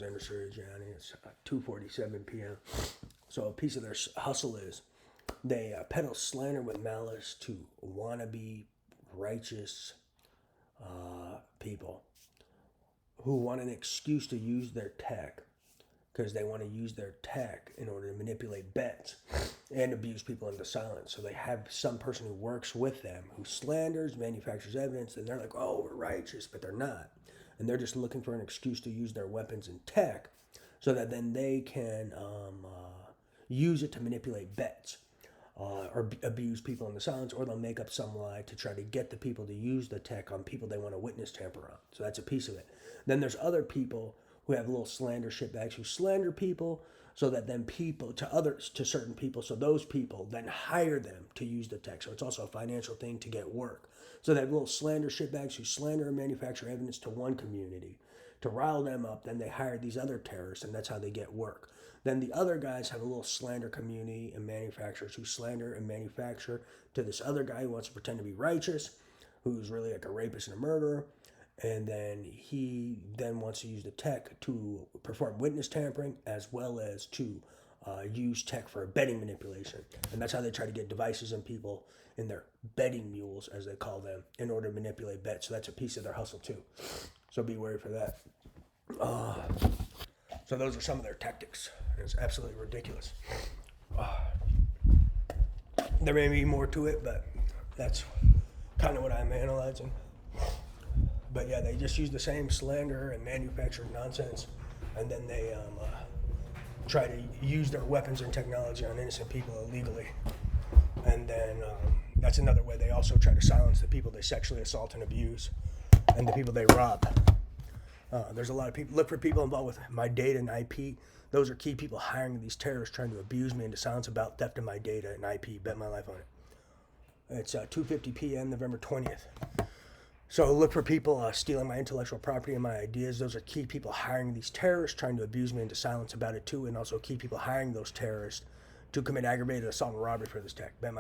Industry, Johnny. It's 2:47 p.m. So a piece of their hustle is they peddle slander with malice to wannabe righteous people who want an excuse to use their tech because they want to use their tech in order to manipulate bets and abuse people into silence. So they have some person who works with them who slanders, manufactures evidence, and they're like, oh, we're righteous, but they're not. And they're just looking for an excuse to use their weapons and tech so that then they can use it to manipulate bets. Or abuse people in the silence, or they'll make up some lie to try to get the people to use the tech on people they want to witness tamper on. So that's a piece of it. Then there's other people who have little slander shitbags who slander people so that then people to certain people, so those people then hire them to use the tech. So it's also a financial thing to get work. So they have little slander shitbags who slander and manufacture evidence to one community to rile them up. Then they hire these other terrorists, and that's how they get work. Then the other guys have a little slander community and manufacturers who slander and manufacture to this other guy who wants to pretend to be righteous, who's really like a rapist and a murderer. And then he then wants to use the tech to perform witness tampering as well as to use tech for betting manipulation. And that's how they try to get devices in people in their betting mules, as they call them, in order to manipulate bets. So that's a piece of their hustle too. So be wary for that. So those are some of their tactics. It's absolutely ridiculous. There may be more to it, but that's kind of what I'm analyzing. But yeah, they just use the same slander and manufactured nonsense, and then they try to use their weapons and technology on innocent people illegally. And then that's another way. They also try to silence the people they sexually assault and abuse, and the people they rob. There's a lot of people. Look for people involved with my data and IP. Those are key people hiring these terrorists trying to abuse me into silence about theft of my data and IP. Bet my life on it. It's 2:50 p.m. November 20th. So look for people stealing my intellectual property and my ideas. Those are key people hiring these terrorists trying to abuse me into silence about it too, and also key people hiring those terrorists to commit aggravated assault and robbery for this tech. Bet my